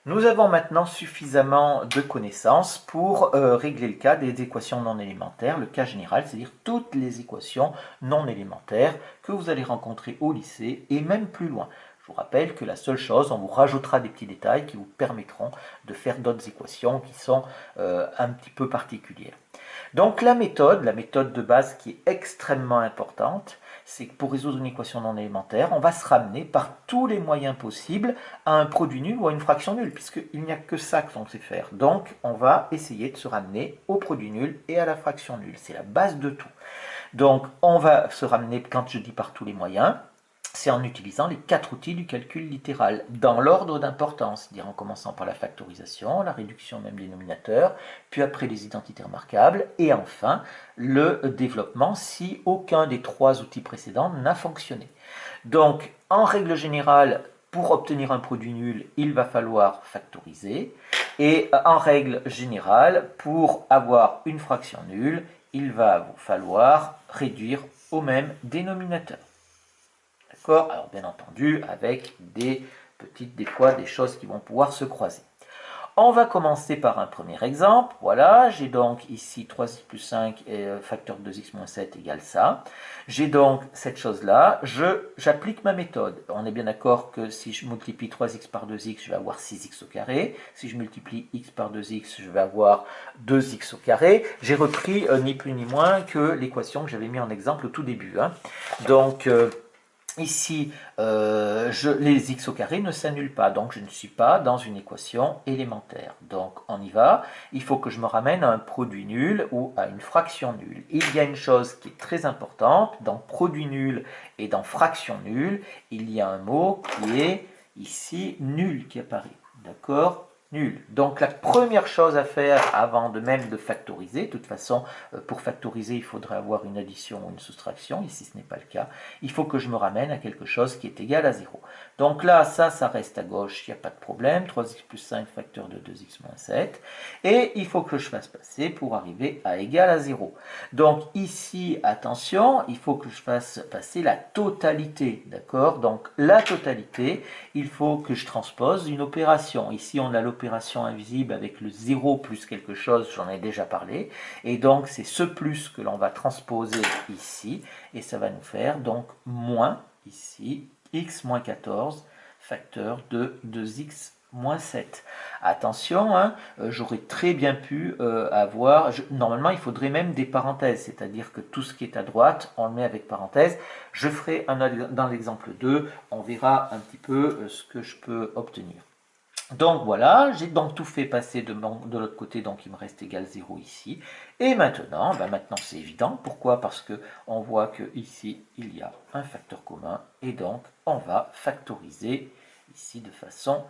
Nous avons maintenant suffisamment de connaissances pour régler le cas des équations non élémentaires, le cas général, c'est-à-dire toutes les équations non élémentaires que vous allez rencontrer au lycée et même plus loin. Je vous rappelle que la seule chose, on vous rajoutera des petits détails qui vous permettront de faire d'autres équations qui sont un petit peu particulières. Donc la méthode de base qui est extrêmement importante, c'est que pour résoudre une équation non élémentaire, on va se ramener par tous les moyens possibles à un produit nul ou à une fraction nulle, puisqu'il n'y a que ça que l'on sait faire. Donc on va essayer de se ramener au produit nul et à la fraction nulle. C'est la base de tout. Donc on va se ramener, quand je dis par tous les moyens, c'est en utilisant les 4 outils du calcul littéral, dans l'ordre d'importance, c'est-à-dire en commençant par la factorisation, la réduction même dénominateur, puis après les identités remarquables, et enfin le développement si aucun des 3 outils précédents n'a fonctionné. Donc, en règle générale, pour obtenir un produit nul, il va falloir factoriser, et en règle générale, pour avoir une fraction nulle, il va vous falloir réduire au même dénominateur. D'accord? Alors bien entendu, avec des fois des choses qui vont pouvoir se croiser. On va commencer par un premier exemple. Voilà, j'ai donc ici 3x plus 5 et facteur de 2x moins 7 égale ça. J'ai donc cette chose-là, j'applique ma méthode. On est bien d'accord que si je multiplie 3x par 2x, je vais avoir 6x au carré. Si je multiplie x par 2x, je vais avoir 2x au carré. J'ai repris ni plus ni moins que l'équation que j'avais mis en exemple au tout début. Hein. Donc, ici, les x au carré ne s'annulent pas, donc je ne suis pas dans une équation élémentaire. Donc on y va, il faut que je me ramène à un produit nul ou à une fraction nulle. Il y a une chose qui est très importante, dans produit nul et dans fraction nulle, il y a un mot qui est ici nul qui apparaît. D'accord? Nul. Donc la première chose à faire avant de même de factoriser, de toute façon pour factoriser il faudrait avoir une addition ou une soustraction, ici ce n'est pas le cas, il faut que je me ramène à quelque chose qui est égal à 0. Donc là, ça reste à gauche, il n'y a pas de problème. 3x plus 5 facteur de 2x moins 7. Et il faut que je fasse passer pour arriver à égal à 0. Donc ici, attention, il faut que je fasse passer la totalité. D'accord? Donc la totalité, il faut que je transpose une opération. Ici, on a l'opération invisible avec le 0 plus quelque chose, j'en ai déjà parlé. Et donc, c'est ce plus que l'on va transposer ici. Et ça va nous faire donc moins, ici, x moins 14, facteur de 2x moins 7. Attention, hein, j'aurais très bien pu avoir... normalement, il faudrait même des parenthèses, c'est-à-dire que tout ce qui est à droite, on le met avec parenthèses. Je ferai dans l'exemple 2, on verra un petit peu ce que je peux obtenir. Donc voilà, j'ai donc tout fait passer de l'autre côté, donc il me reste égal 0 ici. Et maintenant, maintenant c'est évident. Pourquoi? Parce que on voit que ici il y a un facteur commun et donc on va factoriser ici de façon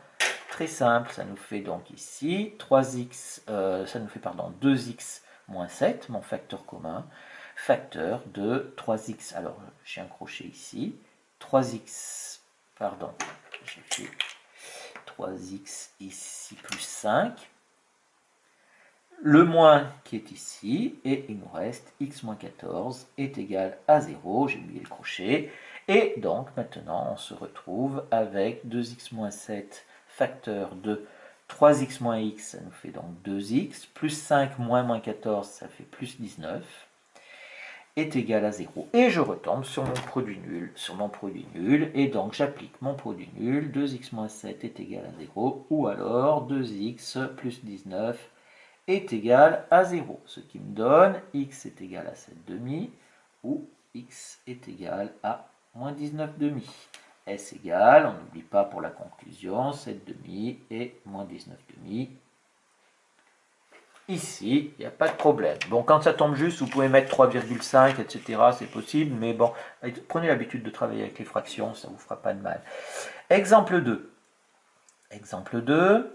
très simple. Ça nous fait donc ici 3x, ça nous fait pardon 2x moins 7, mon facteur commun, facteur de 3x. Alors j'ai un crochet ici, 3x, pardon, j'ai fait 3x ici plus 5, le moins qui est ici, et il nous reste x moins 14 est égal à 0, j'ai oublié le crochet, et donc maintenant on se retrouve avec 2x moins 7 facteur de 3x moins x, ça nous fait donc 2x, plus 5 moins 14, ça fait plus 19, est égal à 0. Et je retombe sur mon produit nul, et donc j'applique mon produit nul, 2x moins 7 est égal à 0, ou alors 2x plus 19 est égal à 0, ce qui me donne x est égal à 7 demi, ou x est égal à moins 19 demi. S égale, on n'oublie pas pour la conclusion, 7 demi et moins 19 demi. Ici, il n'y a pas de problème. Bon, quand ça tombe juste, vous pouvez mettre 3,5, etc. C'est possible, mais bon, prenez l'habitude de travailler avec les fractions, ça ne vous fera pas de mal. Exemple 2. Exemple 2.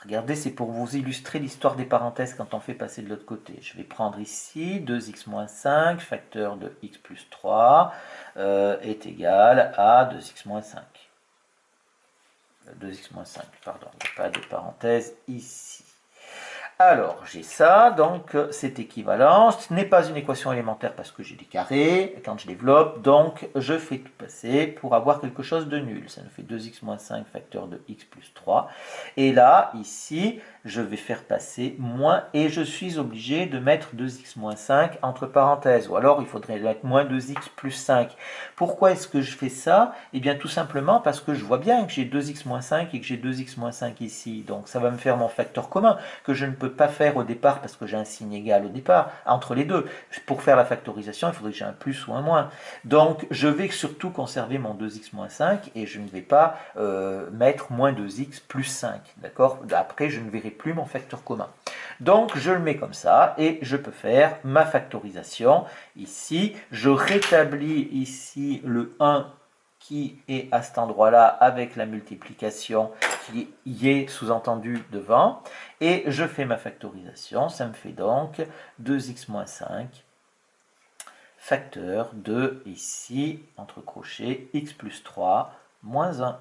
Regardez, c'est pour vous illustrer l'histoire des parenthèses quand on fait passer de l'autre côté. Je vais prendre ici 2x moins 5, facteur de x plus 3, est égal à 2x moins 5. 2x moins 5, pardon, il n'y a pas de parenthèse ici. Alors, j'ai ça, donc c'est équivalent. Ce n'est pas une équation élémentaire parce que j'ai des carrés quand je développe, donc je fais tout passer pour avoir quelque chose de nul. Ça nous fait 2x moins 5 facteur de x plus 3. Et là, ici, je vais faire passer moins, et je suis obligé de mettre 2x moins 5 entre parenthèses, ou alors il faudrait mettre moins 2x plus 5. Pourquoi est-ce que je fais ça? Eh bien tout simplement parce que je vois bien que j'ai 2x moins 5 et que j'ai 2x moins 5 ici, donc ça va me faire mon facteur commun, que je ne peux pas faire au départ parce que j'ai un signe égal au départ, entre les deux. Pour faire la factorisation, il faudrait que j'ai un plus ou un moins. Donc je vais surtout conserver mon 2x moins 5 et je ne vais pas mettre moins 2x plus 5, d'accord? Après, je ne verrai plus mon facteur commun. Donc je le mets comme ça et je peux faire ma factorisation. Ici, je rétablis ici le 1 qui est à cet endroit-là avec la multiplication qui y est sous-entendu devant. Et je fais ma factorisation. Ça me fait donc 2x moins 5 facteur de, ici, entre crochets, x plus 3 moins 1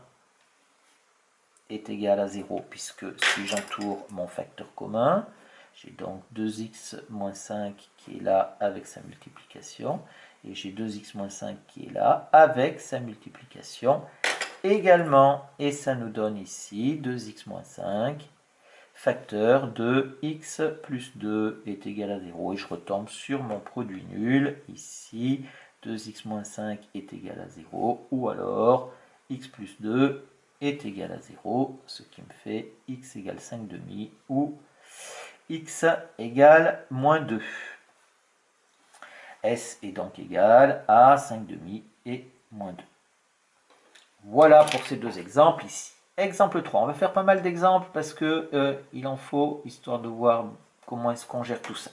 est égal à 0, puisque si j'entoure mon facteur commun, j'ai donc 2x moins 5 qui est là avec sa multiplication, et j'ai 2x moins 5 qui est là avec sa multiplication également. Et ça nous donne ici 2x moins 5, facteur de x plus 2 est égal à 0. Et je retombe sur mon produit nul, ici, 2x moins 5 est égal à 0, ou alors x plus 2 est égal à 0, ce qui me fait x égale 5 demi, ou x égale moins 2. S est donc égal à 5 demi et moins 2. Voilà pour ces deux exemples ici. Exemple 3, on va faire pas mal d'exemples parce que il en faut, histoire de voir comment est-ce qu'on gère tout ça.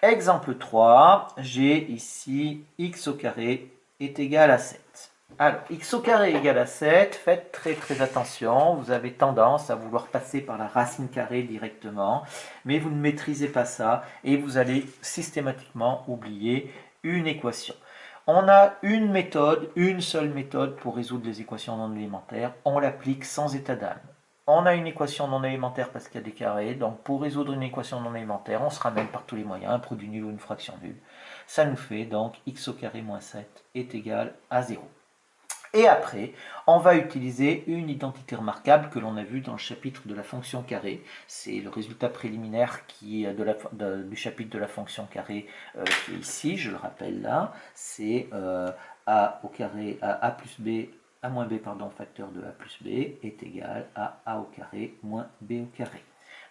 Exemple 3, j'ai ici x au carré est égal à 7. Alors, x au carré égale à 7, faites très attention, vous avez tendance à vouloir passer par la racine carrée directement, mais vous ne maîtrisez pas ça et vous allez systématiquement oublier une équation. On a une seule méthode pour résoudre les équations non élémentaires, on l'applique sans état d'âme. On a une équation non élémentaire parce qu'il y a des carrés, donc pour résoudre une équation non élémentaire, on se ramène par tous les moyens, un produit nul ou une fraction nulle. Ça nous fait donc x au carré moins 7 est égal à 0. Et après, on va utiliser une identité remarquable que l'on a vue dans le chapitre de la fonction carré. C'est le résultat préliminaire qui est du chapitre de la fonction carré qui est ici, je le rappelle là. C'est a au carré, a plus b, a moins b, pardon, facteur de a plus b est égal à a au carré moins b au carré.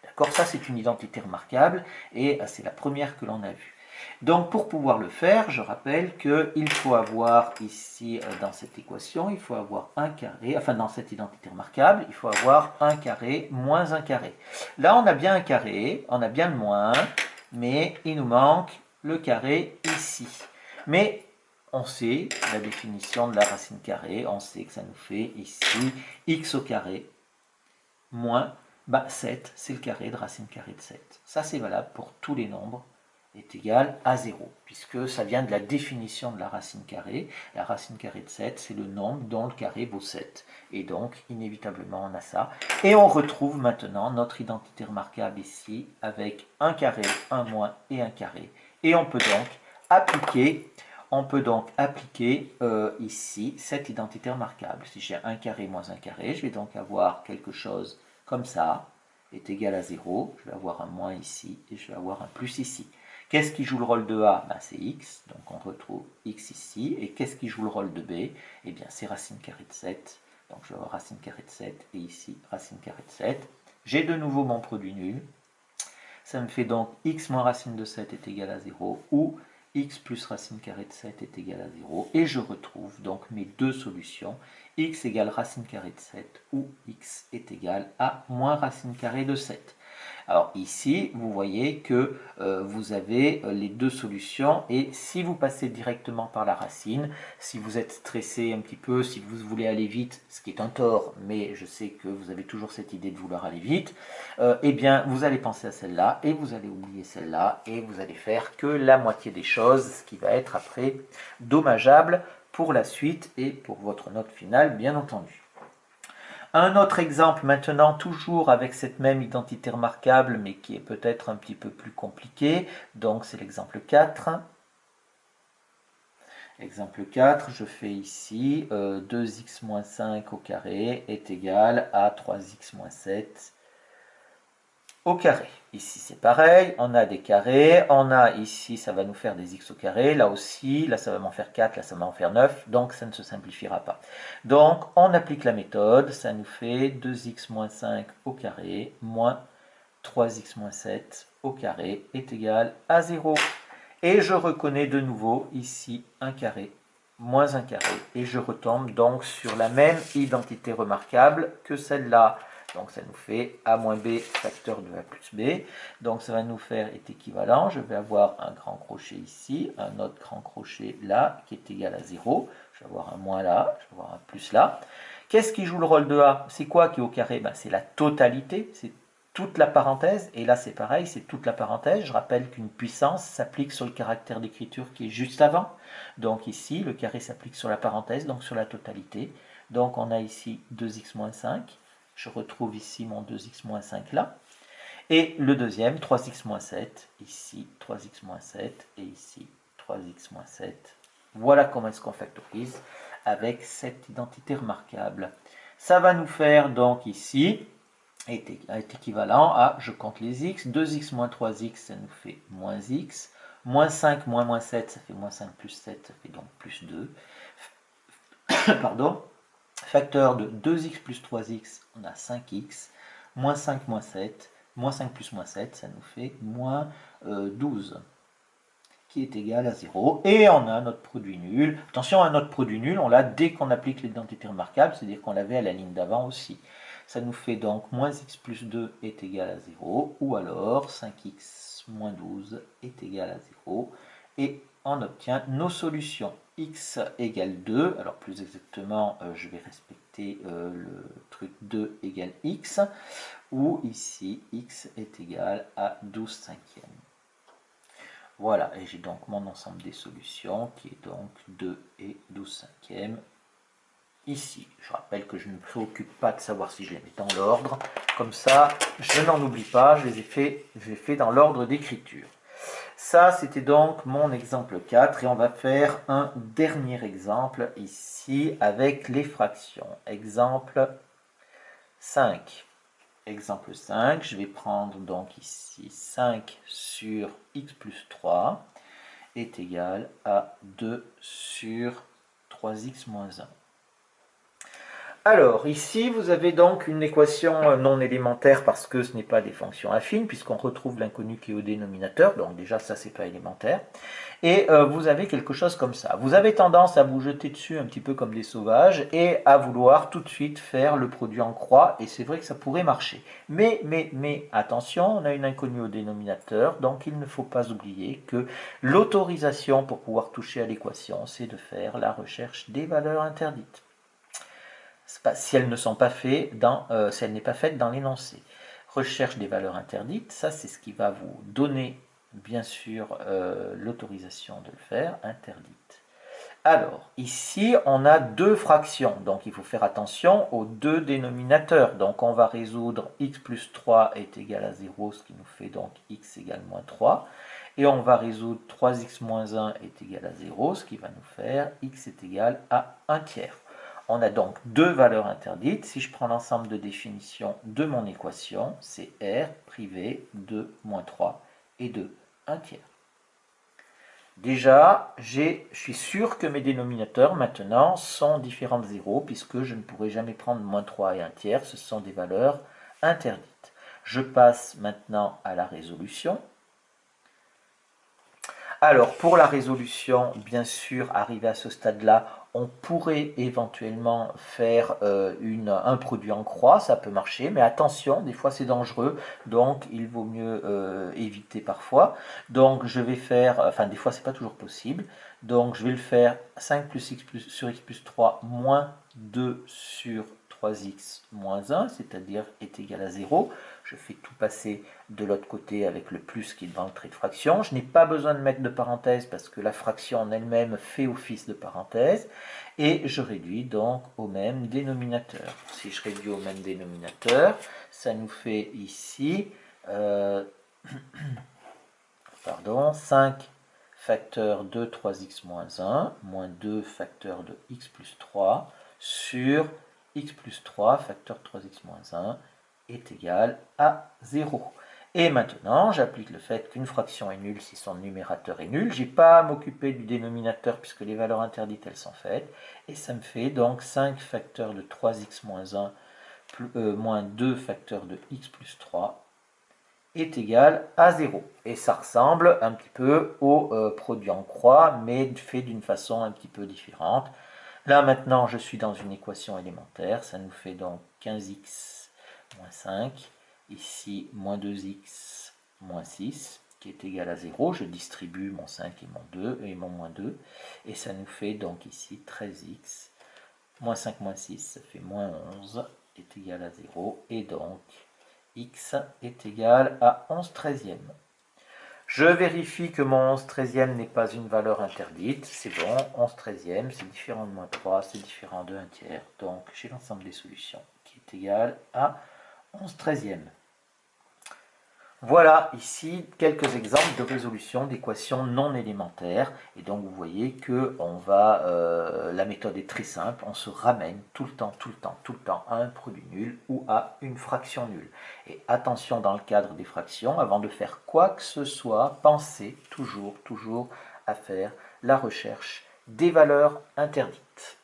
D'accord, ça c'est une identité remarquable et c'est la première que l'on a vue. Donc pour pouvoir le faire, je rappelle qu'il faut avoir ici dans cette équation, il faut avoir un carré, enfin dans cette identité remarquable, il faut avoir un carré moins un carré. Là on a bien un carré, on a bien le moins, mais il nous manque le carré ici. Mais on sait la définition de la racine carrée, on sait que ça nous fait ici x au carré moins 7, c'est le carré de racine carrée de 7. Ça c'est valable pour tous les nombres est égal à 0, puisque ça vient de la définition de la racine carrée. La racine carrée de 7, c'est le nombre dont le carré vaut 7. Et donc, inévitablement, on a ça. Et on retrouve maintenant notre identité remarquable ici, avec un carré, un moins et un carré. Et on peut donc appliquer ici cette identité remarquable. Si j'ai un carré moins un carré, je vais donc avoir quelque chose comme ça, est égal à 0. Je vais avoir un moins ici et je vais avoir un plus ici. Qu'est-ce qui joue le rôle de A? C'est x, donc on retrouve x ici. Et qu'est-ce qui joue le rôle de B? Eh bien, c'est racine carrée de 7. Donc je vais avoir racine carrée de 7 et ici racine carrée de 7. J'ai de nouveau mon produit nul. Ça me fait donc x moins racine de 7 est égal à 0 ou x plus racine carrée de 7 est égal à 0. Et je retrouve donc mes deux solutions. X égale racine carrée de 7 ou x est égal à moins racine carrée de 7. Alors ici, vous voyez que vous avez les deux solutions et si vous passez directement par la racine, si vous êtes stressé un petit peu, si vous voulez aller vite, ce qui est un tort, mais je sais que vous avez toujours cette idée de vouloir aller vite, eh bien vous allez penser à celle-là et vous allez oublier celle-là et vous allez faire que la moitié des choses, ce qui va être après dommageable pour la suite et pour votre note finale, bien entendu. Un autre exemple maintenant, toujours avec cette même identité remarquable, mais qui est peut-être un petit peu plus compliqué. Donc c'est l'exemple 4. Exemple 4, je fais ici 2x moins 5 au carré est égal à 3x moins 7 au carré. Ici c'est pareil, on a des carrés, on a ici, ça va nous faire des x au carré, là aussi, là ça va m'en faire 4, là ça va m'en faire 9, donc ça ne se simplifiera pas. Donc on applique la méthode, ça nous fait 2x moins 5 au carré moins 3x moins 7 au carré est égal à 0. Et je reconnais de nouveau ici un carré moins un carré. Et je retombe donc sur la même identité remarquable que celle-là. Donc ça nous fait a moins b facteur de a plus b. Donc ça va nous faire est équivalent. Je vais avoir un grand crochet ici, un autre grand crochet là qui est égal à 0. Je vais avoir un moins là, je vais avoir un plus là. Qu'est-ce qui joue le rôle de a? C'est quoi qui est au carré? Ben, c'est la totalité, c'est toute la parenthèse, et là c'est pareil, c'est toute la parenthèse. Je rappelle qu'une puissance s'applique sur le caractère d'écriture qui est juste avant. Donc ici, le carré s'applique sur la parenthèse, donc sur la totalité. Donc on a ici 2x moins 5. Je retrouve ici mon 2x moins 5 là. Et le deuxième, 3x moins 7. Ici, 3x moins 7. Et ici, 3x moins 7. Voilà comment est-ce qu'on factorise avec cette identité remarquable. Ça va nous faire donc ici est équivalent à, je compte les x, 2x moins 3x, ça nous fait moins x, moins 5 moins 7, ça fait moins 5 plus 7, ça fait donc plus 2. Pardon. Facteur de 2x plus 3x, on a 5x, moins 5 moins 7, moins 5 plus moins 7, ça nous fait moins 12, qui est égal à 0. Et on a notre produit nul. Attention, à notre produit nul, on l'a dès qu'on applique l'identité remarquable, c'est-à-dire qu'on l'avait à la ligne d'avant aussi. Ça nous fait donc moins x plus 2 est égal à 0, ou alors 5x moins 12 est égal à 0, et on obtient nos solutions. X égale 2, alors plus exactement, je vais respecter le truc 2 égale x, ou ici, x est égal à 12 cinquièmes. Voilà, et j'ai donc mon ensemble des solutions, qui est donc 2 et 12 cinquièmes. Ici, je rappelle que je ne me préoccupe pas de savoir si je les mets dans l'ordre. Comme ça, je n'en oublie pas, je les ai fait dans l'ordre d'écriture. Ça, c'était donc mon exemple 4. Et on va faire un dernier exemple ici avec les fractions. Exemple 5. Exemple 5, je vais prendre donc ici 5 sur x plus 3 est égal à 2 sur 3x moins 1. Alors, ici, vous avez donc une équation non élémentaire parce que ce n'est pas des fonctions affines, puisqu'on retrouve l'inconnu qui est au dénominateur, donc déjà ça, c'est pas élémentaire. Et vous avez quelque chose comme ça. Vous avez tendance à vous jeter dessus un petit peu comme des sauvages et à vouloir tout de suite faire le produit en croix, et c'est vrai que ça pourrait marcher. Mais, attention, on a une inconnue au dénominateur, donc il ne faut pas oublier que l'autorisation pour pouvoir toucher à l'équation, c'est de faire la recherche des valeurs interdites. Si elles ne sont pas faites si elle n'est pas faite dans l'énoncé. Recherche des valeurs interdites, ça c'est ce qui va vous donner bien sûr l'autorisation de le faire, interdite. Alors, ici on a deux fractions, donc il faut faire attention aux deux dénominateurs. Donc on va résoudre x plus 3 est égal à 0, ce qui nous fait donc x égale moins 3. Et on va résoudre 3x moins 1 est égal à 0, ce qui va nous faire x est égal à 1 tiers. On a donc deux valeurs interdites. Si je prends l'ensemble de définition de mon équation, c'est R privé de moins 3 et de 1 tiers. Déjà, je suis sûr que mes dénominateurs maintenant sont différents de 0 puisque je ne pourrai jamais prendre moins 3 et 1 tiers. Ce sont des valeurs interdites. Je passe maintenant à la résolution. Alors, pour la résolution, bien sûr, arrivé à ce stade-là, on pourrait éventuellement faire un produit en croix, ça peut marcher, mais attention, des fois c'est dangereux, donc il vaut mieux éviter parfois. Donc je vais faire, enfin des fois c'est pas toujours possible, donc je vais le faire 5 plus x sur x plus 3 moins 2 sur 3x moins 1, c'est-à-dire est égal à 0. Je fais tout passer de l'autre côté avec le plus qui est devant le trait de fraction. Je n'ai pas besoin de mettre de parenthèse parce que la fraction en elle-même fait office de parenthèse. Et je réduis donc au même dénominateur. Si je réduis au même dénominateur, ça nous fait ici 5 facteur de 3x moins 1 moins 2 facteur de x plus 3 sur x plus 3 facteur de 3x moins 1 est égal à 0. Et maintenant, j'applique le fait qu'une fraction est nulle si son numérateur est nul. Je n'ai pas à m'occuper du dénominateur puisque les valeurs interdites, elles sont faites. Et ça me fait donc 5 facteur de 3x moins 1 moins 2 facteur de x plus 3 est égal à 0. Et ça ressemble un petit peu au produit en croix, mais fait d'une façon un petit peu différente. Là maintenant, je suis dans une équation élémentaire. Ça nous fait donc 15x moins 5. Ici, moins 2x moins 6, qui est égal à 0. Je distribue mon 5 et mon 2 et mon moins 2. Et ça nous fait donc ici 13x moins 5 moins 6, ça fait moins 11, est égal à 0. Et donc, x est égal à 11 treizièmes. Je vérifie que mon 11 treizième n'est pas une valeur interdite. C'est bon, 11 treizième, c'est différent de moins 3, c'est différent de 1 tiers. Donc j'ai l'ensemble des solutions qui est égal à 11 treizième. Voilà ici quelques exemples de résolution d'équations non élémentaires. Et donc vous voyez que la méthode est très simple. On se ramène tout le temps à un produit nul ou à une fraction nulle. Et attention dans le cadre des fractions, avant de faire quoi que ce soit, pensez toujours à faire la recherche des valeurs interdites.